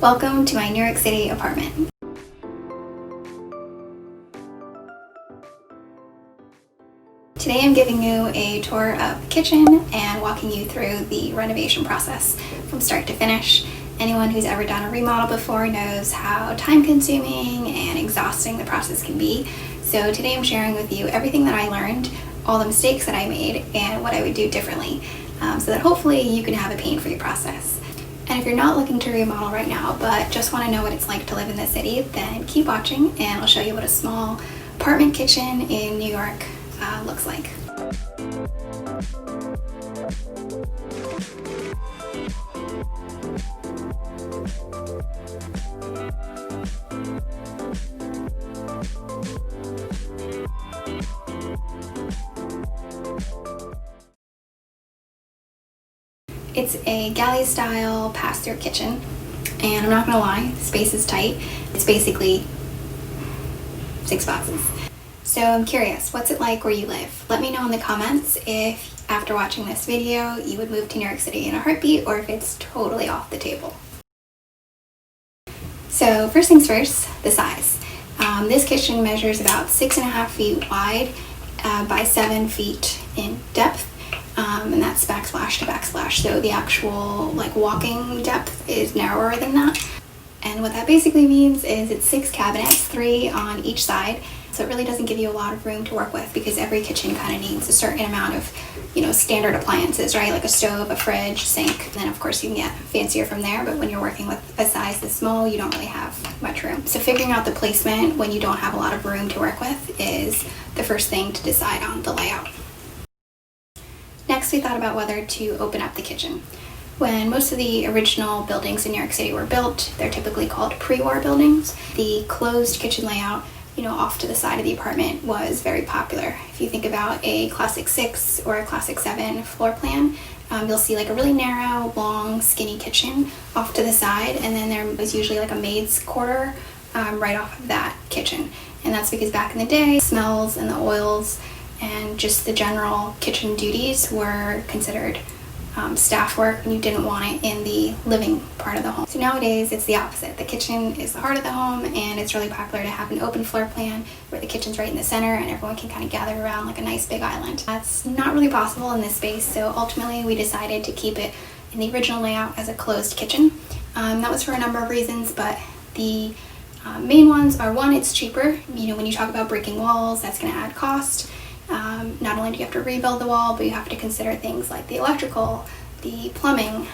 Welcome to my New York City apartment. Today I'm giving you a tour of the kitchen and walking you through the renovation process from start to finish. Anyone who's ever done a remodel before knows how time-consuming and exhausting the process can be. So today I'm sharing with you everything that I learned, all the mistakes that I made, and what I would do differently, so that hopefully you can have a pain-free process. And if you're not looking to remodel right now, but just want to know what it's like to live in the city, then keep watching and I'll show you what a small apartment kitchen in New York looks like. It's a galley style pass-through kitchen, and I'm not gonna lie, the space is tight. It's basically 6 boxes. So I'm curious, what's it like where you live? Let me know in the comments if after watching this video you would move to New York City in a heartbeat or if it's totally off the table. So first things first, the size. This kitchen measures about 6.5 feet wide by 7 feet in depth. And that's backsplash to backsplash, so the actual walking depth is narrower than that. And what that basically means is it's 6 cabinets, 3 on each side, so it really doesn't give you a lot of room to work with because every kitchen kind of needs a certain amount of standard appliances, right? Like a stove, a fridge, sink, and then of course you can get fancier from there, but when you're working with a size this small you don't really have much room. So figuring out the placement when you don't have a lot of room to work with is the first thing to decide on the layout. Next, we thought about whether to open up the kitchen. When most of the original buildings in New York City were built, they're typically called pre-war buildings. The closed kitchen layout, off to the side of the apartment was very popular. If you think about a classic 6 or a classic 7 floor plan, you'll see a really narrow, long, skinny kitchen off to the side, and then there was usually a maid's quarter right off of that kitchen. And that's because back in the day, smells and the oils and just the general kitchen duties were considered staff work, and you didn't want it in the living part of the home. So nowadays it's the opposite. The kitchen is the heart of the home, and it's really popular to have an open floor plan where the kitchen's right in the center and everyone can kind of gather around like a nice big island. That's not really possible in this space, so ultimately we decided to keep it in the original layout as a closed kitchen. That was for a number of reasons, but the main ones are, one, it's cheaper. When you talk about breaking walls, that's going to add cost. Not only do you have to rebuild the wall, but you have to consider things like the electrical, the plumbing,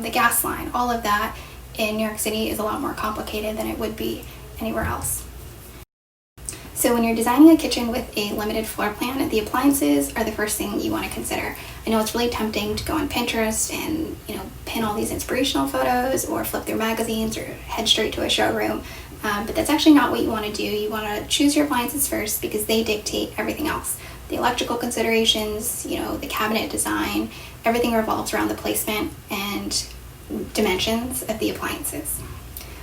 the gas line. All of that in New York City is a lot more complicated than it would be anywhere else. So when you're designing a kitchen with a limited floor plan, the appliances are the first thing you want to consider. I know it's really tempting to go on Pinterest and pin all these inspirational photos or flip through magazines or head straight to a showroom, but that's actually not what you want to do. You want to choose your appliances first because they dictate everything else. The electrical considerations, the cabinet design, everything revolves around the placement and dimensions of the appliances.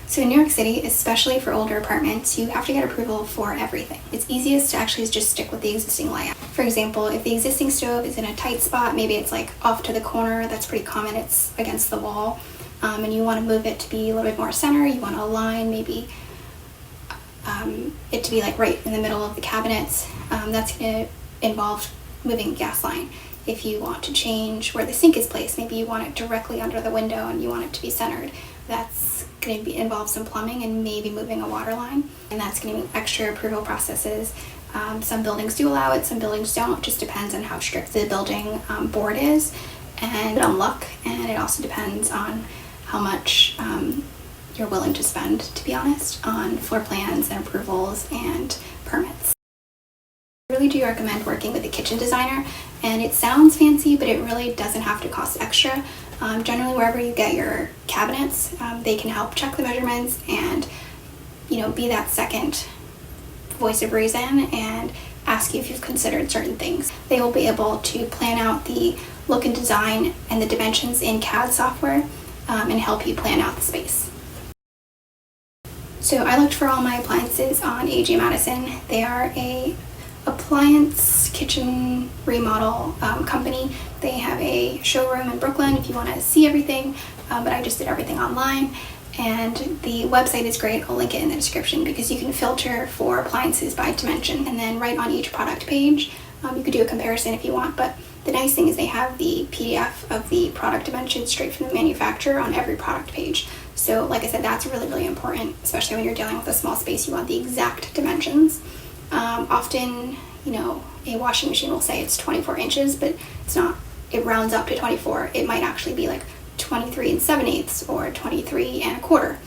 So in New York City, especially for older apartments, you have to get approval for everything. It's easiest to actually just stick with the existing layout. For example, if the existing stove is in a tight spot, maybe it's off to the corner, that's pretty common, it's against the wall, and you want to move it to be a little bit more center, you want to align maybe it to be right in the middle of the cabinets, that's going to involve moving a gas line. If you want to change where the sink is placed, maybe you want it directly under the window and you want it to be centered, that's going to involve some plumbing and maybe moving a water line, and that's going to be extra approval processes. Some buildings do allow it, some buildings don't. It just depends on how strict the building board is and on luck, and it also depends on how much you're willing to spend, to be honest, on floor plans and approvals and permits. I really do recommend working with a kitchen designer, and it sounds fancy, but it really doesn't have to cost extra. Generally, wherever you get your cabinets, they can help check the measurements and be that second voice of reason and ask you if you've considered certain things. They will be able to plan out the look and design and the dimensions in CAD software and help you plan out the space. So I looked for all my appliances on AJ Madison. They are a appliance kitchen remodel company. They have a showroom in Brooklyn if you want to see everything, but I just did everything online. And the website is great. I'll link it in the description because you can filter for appliances by dimension, and then right on each product page you could do a comparison if you want. But the nice thing is they have the PDF of the product dimensions straight from the manufacturer on every product page. So like I said, that's really important, especially when you're dealing with a small space. You want the exact dimensions. Often, a washing machine will say it's 24 inches, but it's not. It rounds up to 24. It might actually be like 23 7/8 or 23 1/4.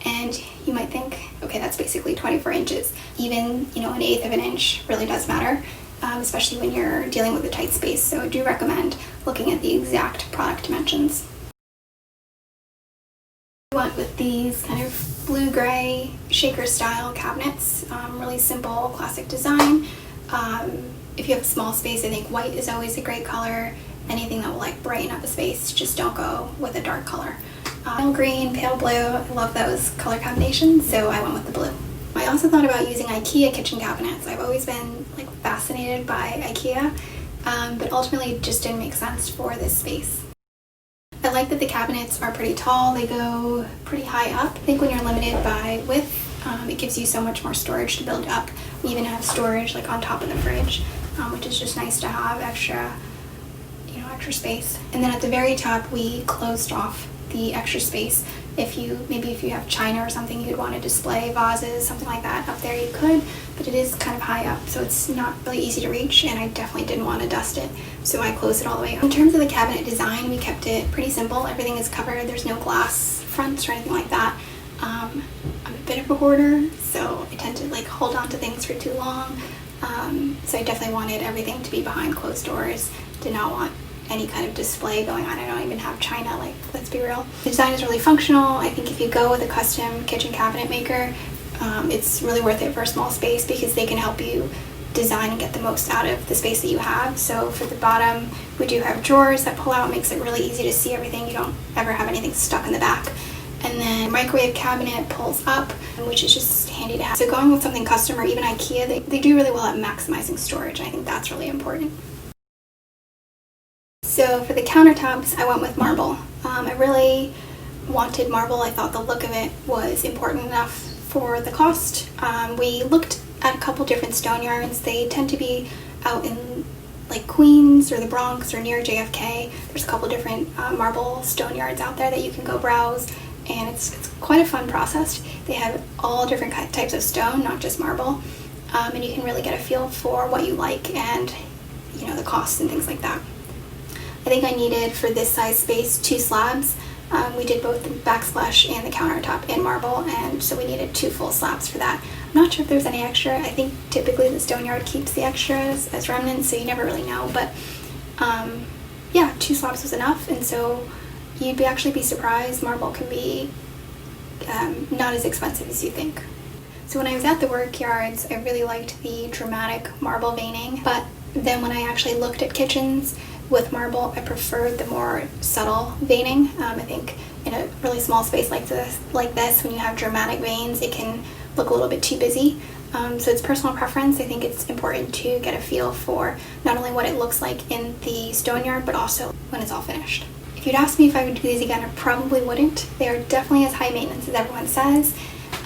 And you might think, okay, that's basically 24 inches. Even, an eighth of an inch really does matter, especially when you're dealing with a tight space. So I do recommend looking at the exact product dimensions. I went with these kind of blue-gray shaker style cabinets, really simple, classic design. If you have a small space, I think white is always a great color. Anything that will brighten up a space, just don't go with a dark color. Pale green, pale blue, I love those color combinations, so I went with the blue. I also thought about using IKEA kitchen cabinets. I've always been fascinated by IKEA, but ultimately it just didn't make sense for this space. I like that the cabinets are pretty tall. They go pretty high up. I think when you're limited by width, it gives you so much more storage to build up. We even have storage on top of the fridge, which is just nice to have extra space. And then at the very top, we closed off the extra space. If you have china or something, you'd want to display vases, something like that up there, you could, but it is kind of high up, so it's not really easy to reach, and I definitely didn't want to dust it, so I closed it all the way up. In terms of the cabinet design, we kept it pretty simple. Everything is covered. There's no glass fronts or anything like that. I'm a bit of a hoarder, so I tend to hold on to things for too long, so I definitely wanted everything to be behind closed doors. Did not want any kind of display going on. I don't even have china, let's be real. The design is really functional. I think if you go with a custom kitchen cabinet maker, it's really worth it for a small space because they can help you design and get the most out of the space that you have. So for the bottom, we do have drawers that pull out, makes it really easy to see everything. You don't ever have anything stuck in the back. And then microwave cabinet pulls up, which is just handy to have. So going with something custom or even IKEA, they do really well at maximizing storage. I think that's really important. So for the countertops, I went with marble. I really wanted marble. I thought the look of it was important enough for the cost. We looked at a couple different stone yards. They tend to be out in Queens or the Bronx or near JFK. There's a couple different marble stone yards out there that you can go browse, and it's quite a fun process. They have all different types of stone, not just marble, and you can really get a feel for what you like and the costs and things like that. I think I needed, for this size space, 2 slabs. We did both the backsplash and the countertop in marble, and so we needed 2 full slabs for that. I'm not sure if there's any extra. I think typically the stone yard keeps the extras as remnants, so you never really know. But yeah, 2 slabs was enough, and so you'd actually be surprised. Marble can be not as expensive as you think. So when I was at the work yards, I really liked the dramatic marble veining, but then when I actually looked at kitchens with marble, I preferred the more subtle veining. I think in a really small space like this, when you have dramatic veins, it can look a little bit too busy. So it's personal preference. I think it's important to get a feel for not only what it looks like in the stone yard, but also when it's all finished. If you'd asked me if I would do these again, I probably wouldn't. They are definitely as high maintenance as everyone says.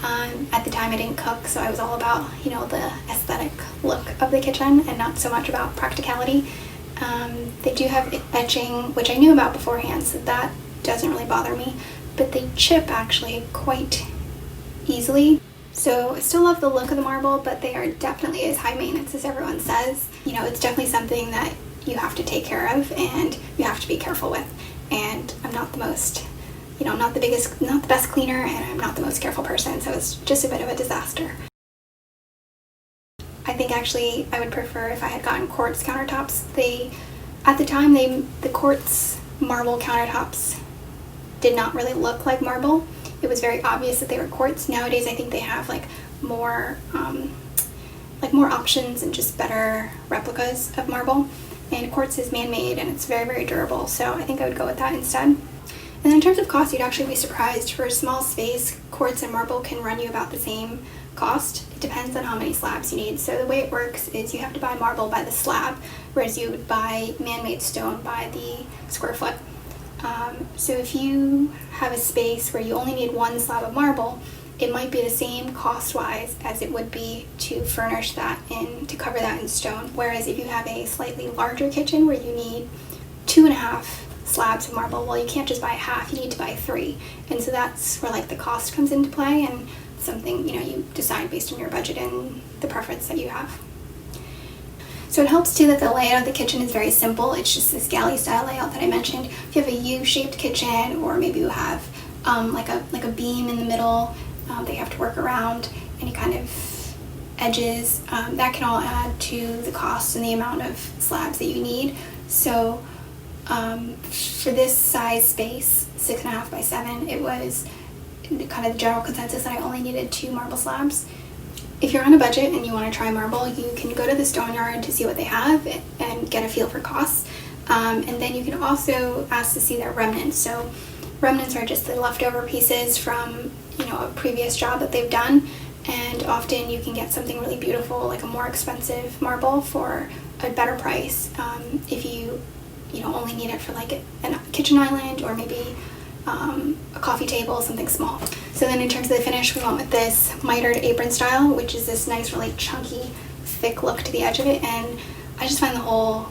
At the time I didn't cook, so I was all about, the aesthetic look of the kitchen and not so much about practicality. They do have etching, which I knew about beforehand, so that doesn't really bother me, but they chip actually quite easily. So I still love the look of the marble, but they are definitely as high maintenance as everyone says. It's definitely something that you have to take care of and you have to be careful with. And I'm not the most, not the best cleaner, and I'm not the most careful person, so it's just a bit of a disaster. I think actually I would prefer if I had gotten quartz countertops. At the time, the quartz marble countertops did not really look like marble. It was very obvious that they were quartz. Nowadays, I think they have more options and just better replicas of marble. And quartz is man-made and it's very, very durable, so I think I would go with that instead. And then in terms of cost, you'd actually be surprised. For a small space, quartz and marble can run you about the same cost. It depends on how many slabs you need. So the way it works is you have to buy marble by the slab, whereas you would buy man-made stone by the square foot. So if you have a space where you only need one slab of marble, it might be the same cost-wise as it would be to furnish that in, to cover that in stone. Whereas if you have a slightly larger kitchen where you need 2.5 slabs of marble, well, you can't just buy half, you need to buy 3. And so that's where like the cost comes into play, and something, you know, you decide based on your budget and the preference that you have. So it helps too that the layout of the kitchen is very simple. It's just this galley style layout that I mentioned. If you have a U-shaped kitchen, or maybe you have like a beam in the middle that you have to work around, any kind of edges, that can all add to the cost and the amount of slabs that you need. So for this size space, 6.5 by 7, it was kind of the general consensus that I only needed 2 marble slabs. If you're on a budget and you want to try marble, you can go to the stone yard to see what they have and get a feel for costs. And then you can also ask to see their remnants. So remnants are just the leftover pieces from, you know, a previous job that they've done. And often you can get something really beautiful, like a more expensive marble, for a better price if you only need it for like a kitchen island, or maybe a coffee table, something small. So then in terms of the finish, we went with this mitered apron style, which is this nice, really chunky, thick look to the edge of it. And I just find the whole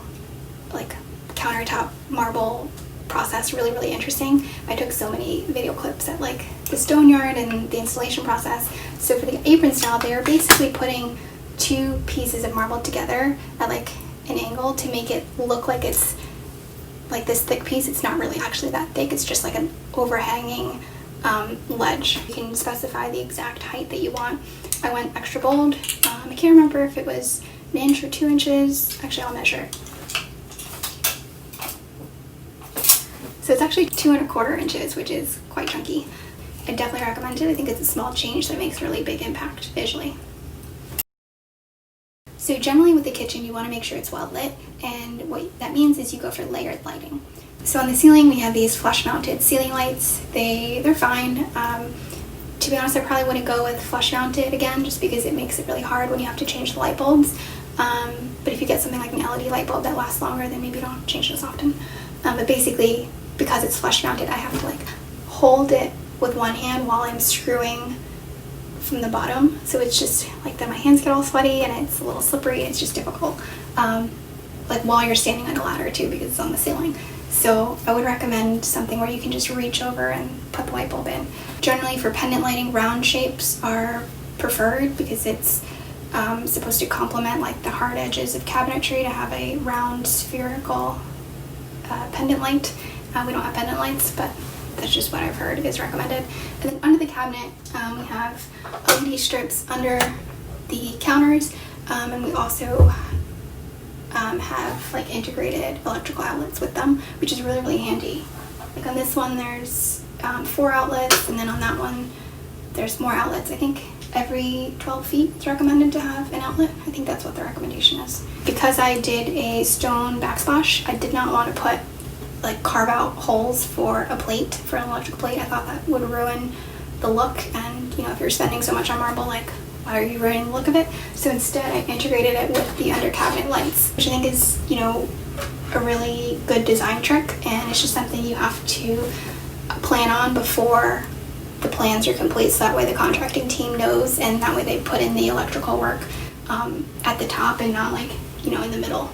like countertop marble process really, really interesting. I took so many video clips at like the stone yard and the installation process. So for the apron style, they're basically putting 2 pieces of marble together at like an angle to make it look like it's like this thick piece. It's not really actually that thick, it's just like an overhanging ledge. You can specify the exact height that you want. I went extra bold. I can't remember if it was 1 inch or 2 inches. Actually, I'll measure. So it's actually 2.25 inches, which is quite chunky. I definitely recommend it. I think it's a small change that makes a really big impact visually. So generally with the kitchen, you want to make sure it's well lit, and what that means is you go for layered lighting. So on the ceiling, we have these flush mounted ceiling lights. They're fine. To be honest, I probably wouldn't go with flush mounted again, just because it makes it really hard when you have to change the light bulbs. But if you get something like an LED light bulb that lasts longer, then maybe you don't change this often. But basically, because it's flush mounted, I have to like hold it with one hand while I'm screwing from the bottom, so it's just like then my hands get all sweaty and it's a little slippery. It's just difficult, like while you're standing on a ladder too, because it's on the ceiling. So I would recommend something where you can just reach over and put the light bulb in. Generally for pendant lighting, round shapes are preferred because it's supposed to complement like the hard edges of cabinetry, to have a round spherical pendant light. We don't have pendant lights, but that's just what I've heard is recommended. And then under the cabinet, we have LED strips under the counters, and we also have like integrated electrical outlets with them, which is really, really handy. Like on this one, there's 4 outlets, and then on that one, there's more outlets. I think every 12 feet it's recommended to have an outlet. I think that's what the recommendation is. Because I did a stone backsplash, I did not want to put like carve out holes for a plate, for an electrical plate. I thought that would ruin the look, and you know, if you're spending so much on marble, like why are you ruining the look of it? So instead I integrated it with the under cabinet lights, which I think is, you know, a really good design trick, and it's just something you have to plan on before the plans are complete, so that way the contracting team knows, and that way they put in the electrical work at the top and not like, you know, in the middle.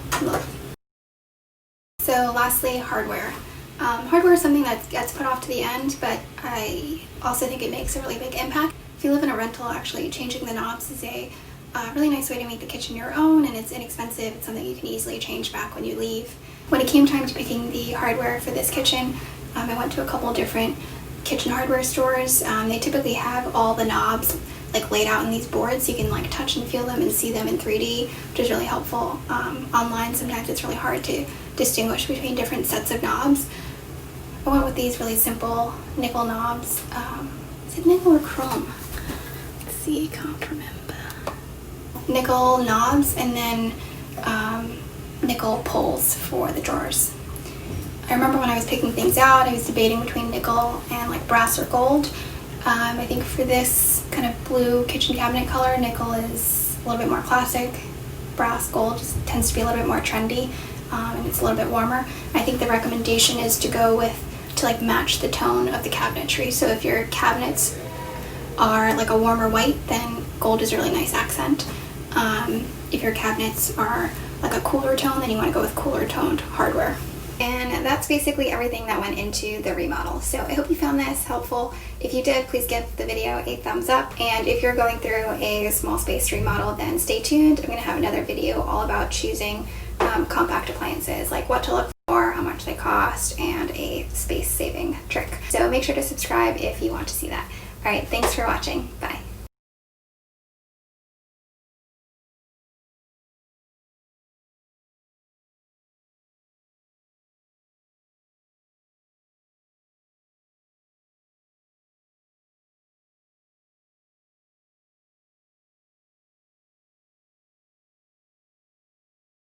So lastly, hardware. Hardware is something that gets put off to the end, but I also think it makes a really big impact. If you live in a rental, actually changing the knobs is a really nice way to make the kitchen your own, and it's inexpensive. It's something you can easily change back when you leave. When it came time to picking the hardware for this kitchen, I went to a couple different kitchen hardware stores. They typically have all the knobs like laid out in these boards, so you can like touch and feel them and see them in 3D, which is really helpful. Online, sometimes it's really hard to distinguish between different sets of knobs. I went with these really simple nickel knobs. Is it nickel or chrome? Let's see, can't remember. Nickel knobs, and then nickel pulls for the drawers. I remember when I was picking things out, I was debating between nickel and like brass or gold. I think for this kind of blue kitchen cabinet color, nickel is a little bit more classic. Brass, gold just tends to be a little bit more trendy, and it's a little bit warmer. I think the recommendation is to go with to like match the tone of the cabinetry. So if your cabinets are like a warmer white, then gold is a really nice accent. If your cabinets are like a cooler tone, then you want to go with cooler toned hardware. And that's basically everything that went into the remodel. So I hope you found this helpful. If you did, please give the video a thumbs up. And if you're going through a small space remodel, then stay tuned. I'm going to have another video all about choosing compact appliances, like what to look for, how much they cost, and a space saving trick. So make sure to subscribe if you want to see that. All right, thanks for watching. Bye.